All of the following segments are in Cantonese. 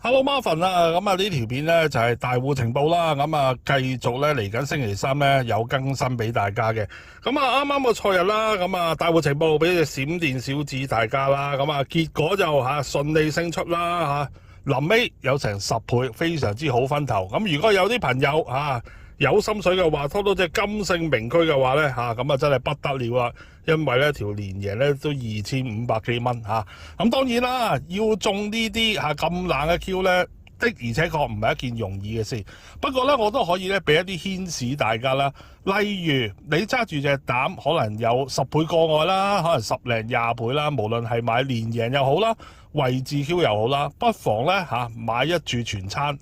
Hello Marvin啊，咁啊呢條片咧就係大戶情報啦，咁啊繼續咧嚟緊星期三咧有更新俾大家嘅。咁啊啱啱個賽日啦，咁啊大戶情報俾隻閃電小子大家啦，咁啊結果就順利勝出啦臨尾有成10倍，非常之好分頭。咁如果有啲朋友有心水嘅話，拖到隻金勝名駒嘅話咧咁啊真係不得了啦！因為咧條連贏咧都2500幾蚊咁當然啦，要中呢啲咁冷嘅 Q 咧，的而且確唔係一件容易嘅事。不過咧，我都可以咧俾一啲牽示大家啦。例如你揸住隻膽，可能有10倍過外啦，可能10零20倍啦。無論係買連贏又好啦，位置 Q 又好啦，不妨咧買一注全餐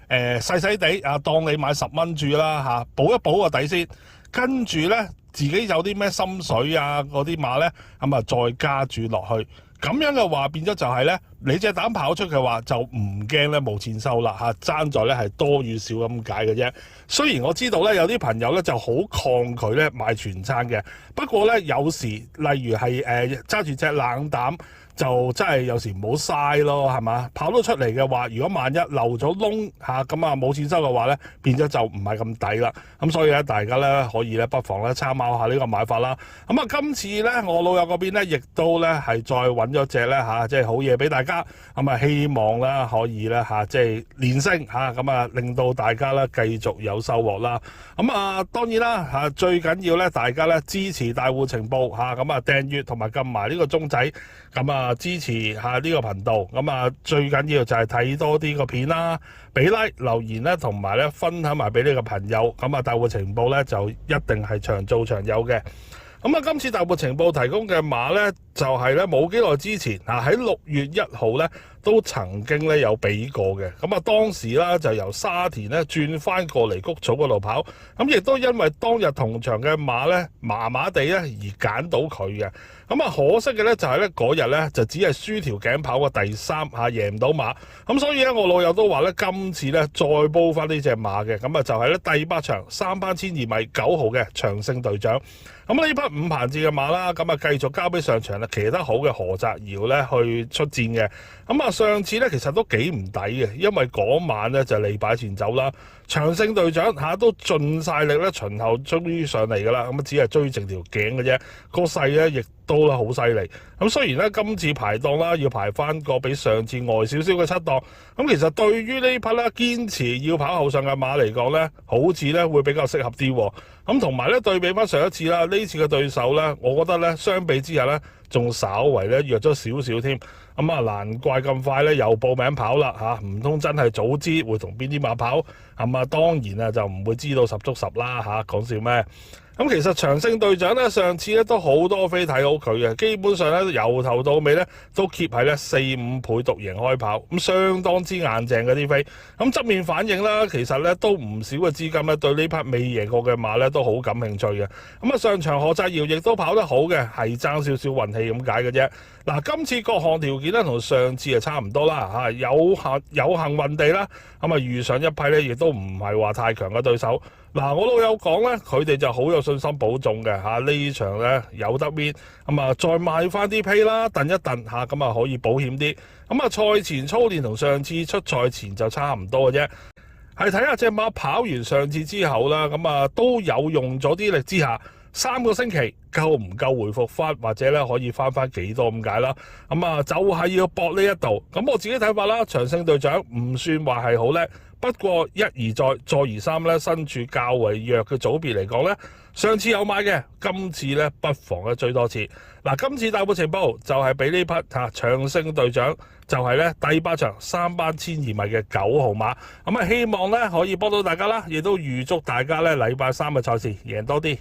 細細地當你買10蚊注啦補一補個底先。跟住咧自己有啲咩心水嗰啲馬咧咁再加注落去。咁樣嘅話變咗就係咧，你隻膽跑出嘅話就唔驚咧冇錢收啦爭在咧係多與少咁解嘅啫。雖然我知道咧有啲朋友咧就好抗拒咧買全餐嘅，不過咧有時例如係揸住隻冷膽就真係有時唔好嘥咯，係嘛？跑到出嚟嘅話，如果萬一漏咗窿咁冇錢收嘅話咧，變咗就唔係咁抵啦。咁所以咧，大家咧可以咧不妨咧參考下呢個買法啦。咁今次咧我老友嗰邊咧亦都咧係再揾咗隻咧即係好嘢俾大家。咁希望咧可以咧即係連升咁令到大家咧繼續有收穫啦。咁當然啦最緊要咧大家咧支持大戶情報咁訂閱同埋撳埋呢個鐘仔支持下呢個頻道。咁最緊要就係睇多啲個片啦，俾 like 留言咧，同埋咧分享埋俾呢個朋友。大戶情報咧就一定係長做長有嘅。今次大戶情報提供嘅馬咧，就係咧冇幾耐之前喺6月1號咧都曾經咧有比過嘅。當時啦就由沙田咧轉翻過嚟谷草嗰度跑，亦都因為當日同場嘅馬咧麻麻地咧而揀到佢嘅。可惜嘅咧就係咧嗰日咧就只係輸條頸跑過第3贏唔到馬。所以咧我老友都話咧今次咧再煲翻呢隻馬嘅。就係咧第8場3班12米9號嘅長勝隊長。呢匹5棚字嘅馬啦，繼續交俾上場騎得好嘅何澤堯咧去出戰嘅。上次咧其實都幾唔抵嘅，因為嗰晚咧就利擺前走啦。長勝隊長都盡晒力咧，巡後終於上嚟噶啦。只係追剩條頸嘅啫，個勢咧亦都好犀利。雖然咧今次排檔啦要排翻個比上次外少少嘅7檔，其實對於呢匹咧堅持要跑後上嘅馬嚟講咧，好似咧會比較適合啲。同埋咧對比翻上一次啦，呢次嘅對手咧，我覺得咧相比之下咧，仲稍為咧弱咗少少添。難怪咁快咧又報名跑啦唔通真係早知會同邊啲馬跑？當然就唔會知道10足10啦講笑咩？其實長勝隊長咧上次咧都好多飛睇好佢嘅，基本上咧由頭到尾咧都 keep 喺咧4-5倍獨贏開跑，相當之硬淨嗰啲飛。側面反映啦，其實咧都唔少嘅資金咧對呢匹未贏過嘅馬咧都好感興趣嘅。上場何澤堯亦都跑得好嘅，係爭少少運氣咁解嘅啫。今次各項條件咧同上次差唔多啦有幸運地啦，遇上一批咧亦都唔係話太強嘅對手。我老友講咧，佢哋就好有信心保中嘅呢場咧有得搣，再買翻啲批啦，燉一燉可以保險啲。賽前操練同上次出賽前就差唔多嘅啫，係睇下隻馬跑完上次之後啦，都有用咗啲力之下，3個星期夠唔夠回復翻，或者咧可以翻幾多咁解啦。就係要搏呢一度。我自己睇法啦，長勝隊長唔算話係好叻。不過一而再，再而三咧，身處較為弱嘅組別嚟講咧，上次有買嘅，今次咧不妨咧追多次。今次大戶情報就係俾呢匹長勝隊長，就係咧第8場3班12米嘅9號馬。希望咧可以幫到大家啦，亦都預祝大家咧禮拜3嘅賽事贏多啲。